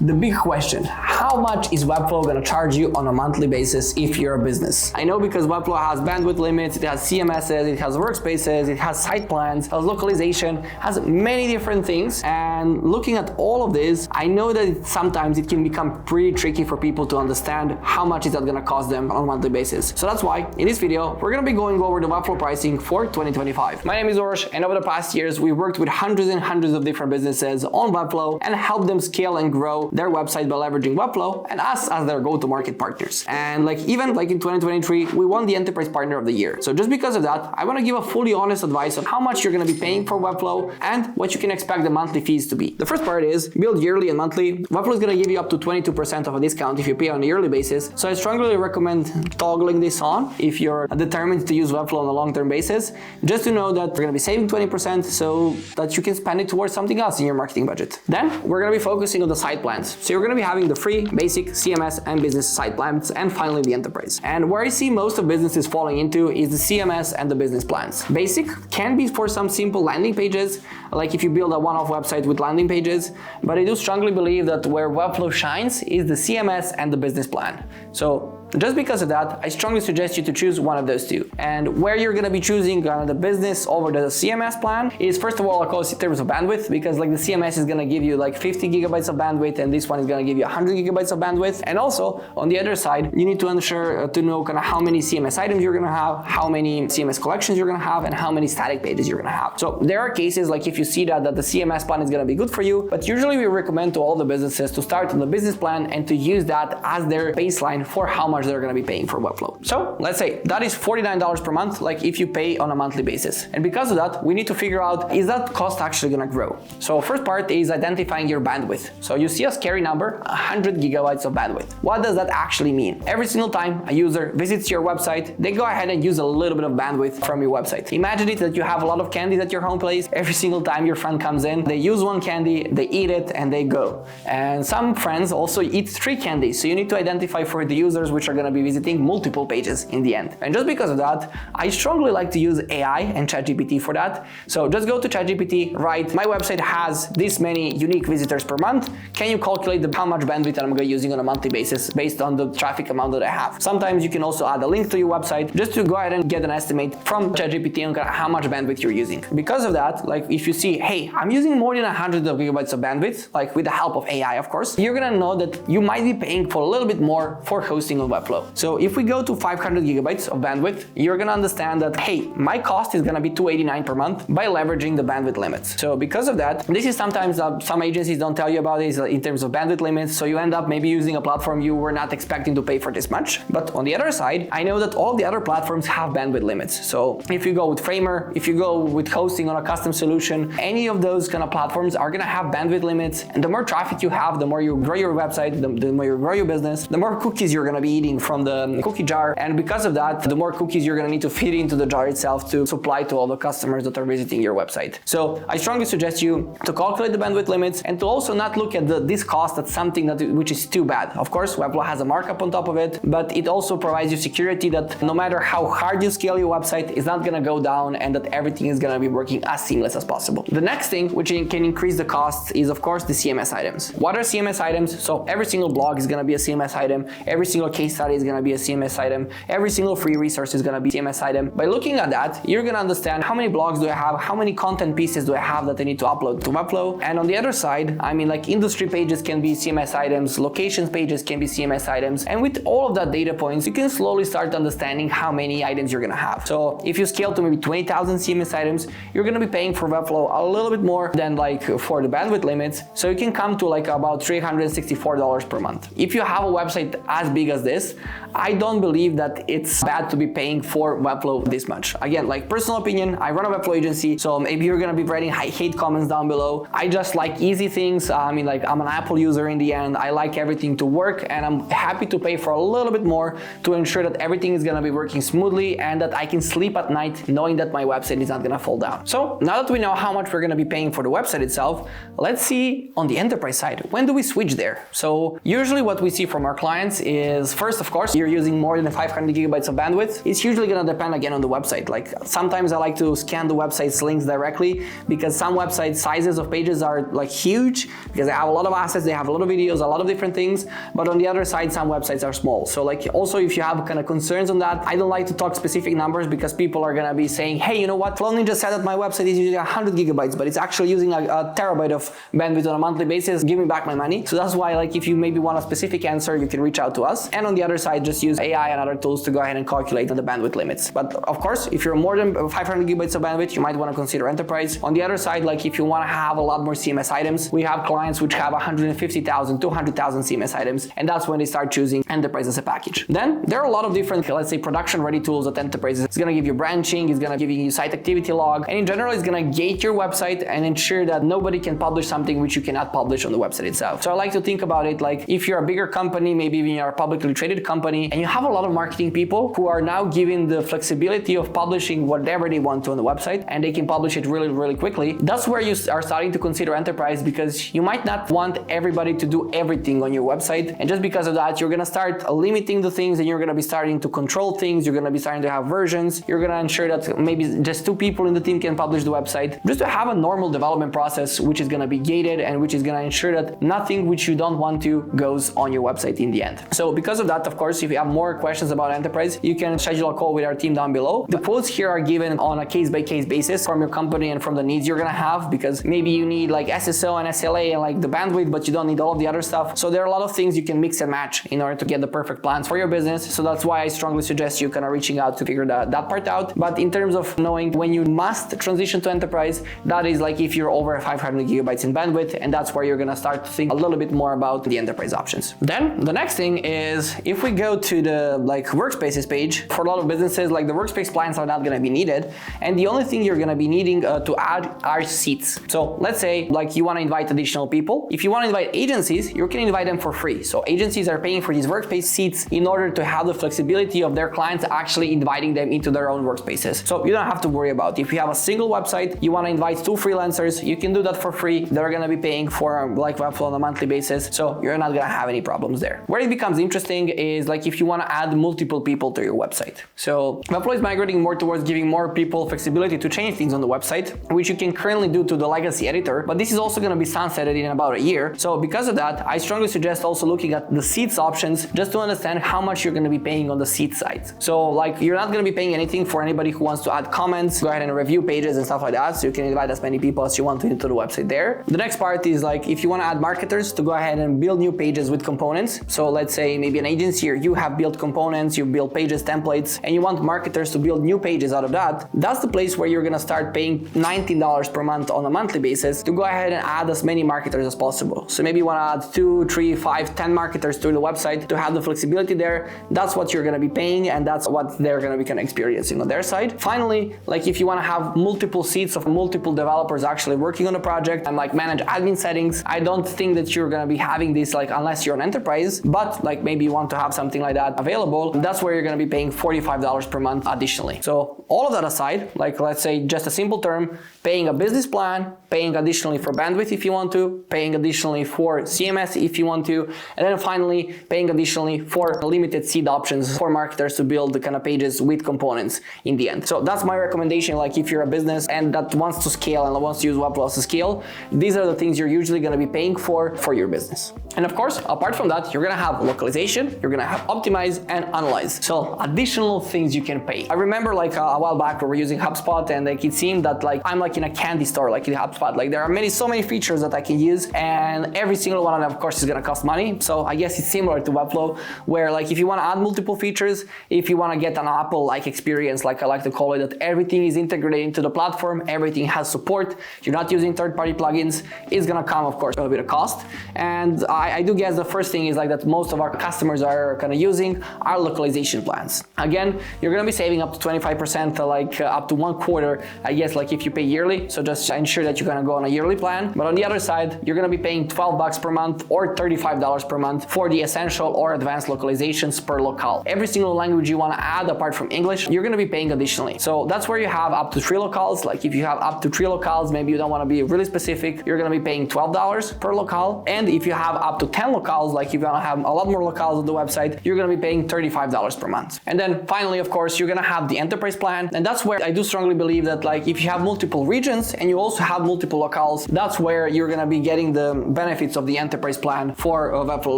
the big question, how much is Webflow gonna charge you on a monthly basis if you're a business? I know because Webflow has bandwidth limits, it has CMSs, it has Workspaces, it has site plans, it has localization, has many different things. And looking at all of this, I know that sometimes it can become pretty tricky for people to understand how much is that gonna cost them on a monthly basis. So that's why in this video, we're gonna be going over the Webflow pricing for 2025. My name is Orosh, and over the past years, we've worked with hundreds and hundreds of different businesses on Webflow and helped them scale and grow their website by leveraging Webflow and us as their go-to-market partners. And even in 2023, we won the Enterprise Partner of the Year. So just because of that, I wanna give a fully honest advice on how much you're gonna be paying for Webflow and what you can expect the monthly fees to be. The first part is billed yearly and monthly. Webflow is gonna give you up to 22% of a discount if you pay on a yearly basis. So I strongly recommend toggling this on if you're determined to use Webflow on a long-term basis, just to know that we're gonna be saving 20% so that you can spend it towards something else in your marketing budget. Then we're gonna be focusing on the site plans. So you're gonna be having the free, basic, CMS, and business site plans, and finally the enterprise. And where I see most of businesses falling into is the CMS and the business plans. Basic can be for some simple landing pages, like if you build a one-off website with landing pages, but I do strongly believe that where Webflow shines is the CMS and the business plan. So just because of that, I strongly suggest you to choose one of those two. And where you're gonna be choosing the business over the CMS plan is, first of all, of course, in terms of bandwidth, because the CMS is gonna give you 50 gigabytes of bandwidth, and this one is gonna give you 100 gigabytes of bandwidth. And also, on the other side, you need to ensure to know how many CMS items you're gonna have, how many CMS collections you're gonna have, and how many static pages you're gonna have. So there are cases if you see that the CMS plan is gonna be good for you, but usually we recommend to all the businesses to start on the business plan and to use that as their baseline for how much they're gonna be paying for Webflow. So let's say that is $49 per month, if you pay on a monthly basis. And because of that, we need to figure out, is that cost actually gonna grow? So first part is identifying your bandwidth. So you see a scary number, 100 gigabytes of bandwidth. What does that actually mean? Every single time a user visits your website, they go ahead and use a little bit of bandwidth from your website. Imagine it that you have a lot of candies at your home place. Every single time your friend comes in, they use one candy, they eat it, and they go. And some friends also eat 3 candies. So you need to identify for the users which are gonna be visiting multiple pages in the end. And just because of that, I strongly like to use AI and ChatGPT for that. So just go to ChatGPT, write, my website has this many unique visitors per month. Can you calculate how much bandwidth I'm going to be using on a monthly basis based on the traffic amount that I have? Sometimes you can also add a link to your website just to go ahead and get an estimate from ChatGPT on how much bandwidth you're using. Because of that, if you see, hey, I'm using more than 100 gigabytes of bandwidth, with the help of AI, of course, you're gonna know that you might be paying for a little bit more for hosting on Webflow. So if we go to 500 gigabytes of bandwidth, you're gonna understand that, hey, my cost is gonna be $289 per month by leveraging the bandwidth limits. So because of that, this is sometimes some agencies don't tell you about this in terms of bandwidth limits. So you end up maybe using a platform you were not expecting to pay for this much. But on the other side, I know that all the other platforms have bandwidth limits. So if you go with Framer, if you go with hosting on a custom solution, any of those kind of platforms are gonna have bandwidth limits. And the more traffic you have, the more you grow your website, the more you grow your business, the more cookies you're gonna be eating from the cookie jar. And because of that, the more cookies you're gonna need to feed into the jar itself to supply to all the customers that are visiting your website. So I strongly suggest you to calculate the bandwidth limits and to also not look at this cost as something which is too bad. Of course, Webflow has a markup on top of it, but it also provides you security that no matter how hard you scale your website, it's not gonna go down and that everything is gonna be working as seamless as possible. The next thing which can increase the costs is, of course, the CMS items. What are CMS items? So every single blog is gonna be a CMS item. Every single case study is gonna be a CMS item. Every single free resource is gonna be CMS item. By looking at that, you're gonna understand how many blogs do I have, how many content pieces do I have that I need to upload to Webflow. And on the other side, industry pages can be CMS items, locations pages can be CMS items. And with all of that data points, you can slowly start understanding how many items you're gonna have. So if you scale to maybe 20,000 CMS items, you're gonna be paying for Webflow a little bit more than for the bandwidth limits. So you can come to about $364 per month. If you have a website as big as this, I don't believe that it's bad to be paying for Webflow this much. Again, personal opinion, I run a Webflow agency, so maybe you're gonna be writing hate comments down below. I just like easy things. I'm an Apple user in the end. I like everything to work, and I'm happy to pay for a little bit more to ensure that everything is gonna be working smoothly and that I can sleep at night knowing that my website is not gonna fall down. So now that we know how much we're gonna be paying for the website itself, let's see on the enterprise side, when do we switch there? So usually what we see from our clients is, first First, of course, you're using more than 500 gigabytes of bandwidth. It's usually gonna depend again on the website. Like sometimes I like to scan the website's links directly because some website sizes of pages are like huge because they have a lot of assets, they have a lot of videos, a lot of different things. But on the other side, some websites are small. So like also if you have kind of concerns on that, I don't like to talk specific numbers because people are gonna be saying, hey, you know what? Flow Ninja said that my website is using 100 gigabytes, but it's actually using a terabyte of bandwidth on a monthly basis. Give me back my money. So that's why like if you maybe want a specific answer, you can reach out to us. And on the other side, just use AI and other tools to go ahead and calculate the bandwidth limits. But of course, if you're more than 500 gigabytes of bandwidth, you might want to consider enterprise. On the other side, like if you want to have a lot more CMS items, we have clients which have 150,000, 200,000 CMS items, and that's when they start choosing enterprise as a package. Then there are a lot of different, let's say, production-ready tools that enterprise. It's going to give you branching, it's going to give you site activity log, and in general, it's going to gate your website and ensure that nobody can publish something which you cannot publish on the website itself. So I like to think about it like if you're a bigger company, maybe even you're a publicly traded company, and you have a lot of marketing people who are now given the flexibility of publishing whatever they want to on the website, and they can publish it really, really quickly. That's where you are starting to consider enterprise, because you might not want everybody to do everything on your website. And just because of that, you're going to start limiting the things, and you're going to be starting to control things. You're going to be starting to have versions. You're going to ensure that maybe just 2 people in the team can publish the website, just to have a normal development process, which is going to be gated and which is going to ensure that nothing which you don't want to goes on your website in the end. So because of that, of course, if you have more questions about enterprise, you can schedule a call with our team down below. The quotes here are given on a case-by-case basis from your company and from the needs you're going to have, because maybe you need like SSO and SLA and like the bandwidth, but you don't need all of the other stuff. So there are a lot of things you can mix and match in order to get the perfect plans for your business. So that's why I strongly suggest you kind of reaching out to figure that part out. But in terms of knowing when you must transition to enterprise, that is like if you're over 500 gigabytes in bandwidth, and that's where you're going to start to think a little bit more about the enterprise options. Then the next thing is, if we go to the like Workspaces page, for a lot of businesses, like the Workspace plans are not going to be needed. And the only thing you're going to be needing to add are seats. So let's say like you want to invite additional people. If you want to invite agencies, you can invite them for free. So agencies are paying for these Workspace seats in order to have the flexibility of their clients actually inviting them into their own Workspaces. So you don't have to worry about if you have a single website, you want to invite 2 freelancers, you can do that for free. They're going to be paying for like Webflow on a monthly basis. So you're not going to have any problems there. Where it becomes interesting is like if you want to add multiple people to your website. So Webflow is migrating more towards giving more people flexibility to change things on the website, which you can currently do to the legacy editor, but this is also going to be sunsetted in about a year. So because of that, I strongly suggest also looking at the seats options just to understand how much you're going to be paying on the seat side. So like you're not going to be paying anything for anybody who wants to add comments, go ahead and review pages and stuff like that. So you can invite as many people as you want into the website there. The next part is like if you want to add marketers to go ahead and build new pages with components. So let's say maybe an agency or you have built components, you build pages, templates, and you want marketers to build new pages out of that. That's the place where you're going to start paying $19 per month on a monthly basis to go ahead and add as many marketers as possible. So maybe you want to add 2, 3, 5, 10 marketers to the website to have the flexibility there. That's what you're going to be paying, and that's what they're going to be kind of experiencing on their side. Finally, like if you want to have multiple seats of multiple developers actually working on a project and like manage admin settings, I don't think that you're going to be having this like unless you're an enterprise, but like maybe you want to have something like that available. That's where you're going to be paying $45 per month additionally. So all of that aside, like let's say just a simple term, paying a business plan, paying additionally for bandwidth if you want to, paying additionally for CMS if you want to, and then finally paying additionally for limited seat options for marketers to build the kind of pages with components in the end. So that's my recommendation. Like if you're a business and that wants to scale and wants to use Webflow to scale, these are the things you're usually going to be paying for your business. And of course, apart from that, you're going to have localization, you're going to have optimize and analyze. So additional things you can pay. I remember like a while back we were using HubSpot, and like it seemed that like I'm like in a candy store like in HubSpot. Like there are so many features that I can use, and every single one of them of course is going to cost money. So I guess it's similar to Webflow, where like if you want to add multiple features, if you want to get an Apple-like experience, like I like to call it, that everything is integrated into the platform, everything has support, you're not using third-party plugins, it's going to come of course a bit of cost. And I do guess the first thing is like that most of our customers are kind of using our localization plans. Again, you're going to be saving up to 25%, like up to 1/4, I guess, like if you pay yearly. So just ensure that you you're gonna go on a yearly plan. But on the other side, you're gonna be paying $12 per month or $35 per month for the essential or advanced localizations per locale. Every single language you wanna add apart from English, you're gonna be paying additionally. So that's where you have up to 3 locales. Like if you have up to 3 locales, maybe you don't wanna be really specific, you're gonna be paying $12 per locale. And if you have up to 10 locales, like if you wanna have a lot more locales on the website, you're gonna be paying $35 per month. And then finally, of course, you're gonna have the enterprise plan. And that's where I do strongly believe that like if you have multiple regions and you also have multiple locales, that's where you're gonna be getting the benefits of the enterprise plan for Webflow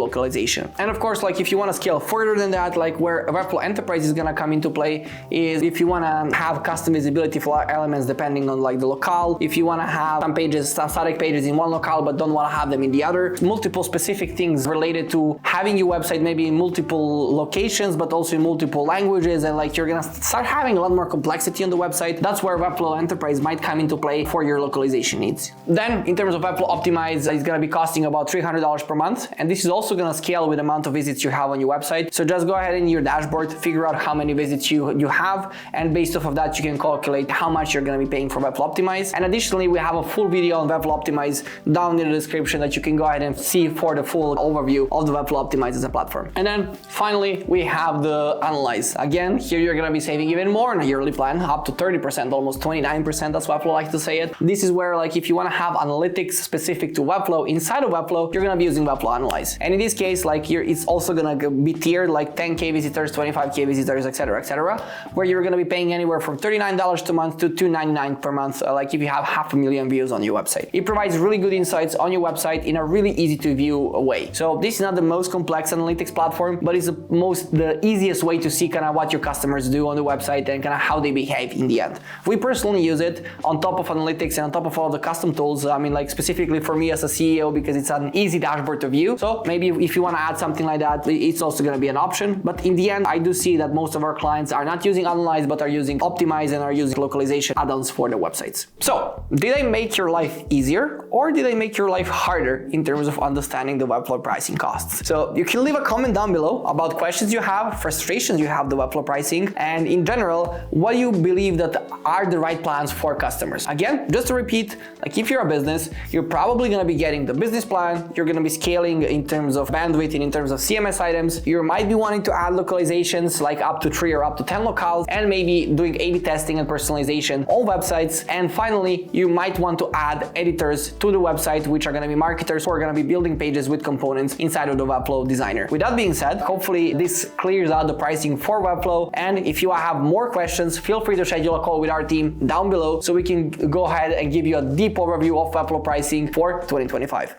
localization. And of course, like if you wanna scale further than that, like where Webflow enterprise is gonna come into play is if you wanna have custom visibility for elements depending on like the locale, if you wanna have some pages, some static pages in one locale but don't wanna have them in the other, multiple specific things related to having your website maybe in multiple locations but also in multiple languages, and like you're gonna start having a lot more complexity on the website. That's where Webflow Enterprise might come into play for your localization needs. Then in terms of Webflow Optimize, it's gonna be costing about $300 per month, and this is also gonna scale with the amount of visits you have on your website. So just go ahead in your dashboard, figure out how many visits you have, and based off of that you can calculate how much you're gonna be paying for Webflow Optimize. And additionally, we have a full video on Webflow Optimize down in the description that you can go ahead and see for the full overview of the Webflow Optimize as a platform. And then finally, we have the Analyze. Again, here you're gonna be saving even more on a yearly plan, up to 30%, almost 29%, that's Webflow likes to say it. This is where like if you wanna have analytics specific to Webflow inside of Webflow, you're gonna be using Webflow Analyze. And in this case, like it's also gonna be tiered like 10K visitors, 25K visitors, etc., where you're gonna be paying anywhere from $39 a month to $299 per month, like if you have 500,000 views on your website. It provides really good insights on your website in a really easy to view way. So this is not the most complex analytics platform, but it's the easiest way to see kind of what your customers do on the website and kind of how they behave in the end. We personally use it on top of analytics and on top of all the custom tools. I mean, like specifically for me as a CEO, because it's an easy dashboard to view. So maybe if you want to add something like that, it's also going to be an option. But in the end, I do see that most of our clients are not using Analyze, but are using Optimize and are using localization add-ons for their websites. So did I make your life easier, or did I make your life harder in terms of understanding the Webflow pricing costs? So you can leave a comment down below about questions you have, frustrations you have the Webflow pricing, and in general, what you believe that are the right plans for customers. Again, just to repeat, like if you're a business, you're probably going to be getting the business plan, you're going to be scaling in terms of bandwidth and in terms of CMS items, you might be wanting to add localizations like up to 3 or up to 10 locales, and maybe doing A/B testing and personalization on websites. And finally, you might want to add editors to the website, which are going to be marketers who are going to be building pages with components inside of the Webflow designer. With that being said, hopefully this clears out the pricing for Webflow. And if you have more questions, feel free to schedule a call with our team down below so we can go ahead and give you a deep overview of Webflow pricing for 2025.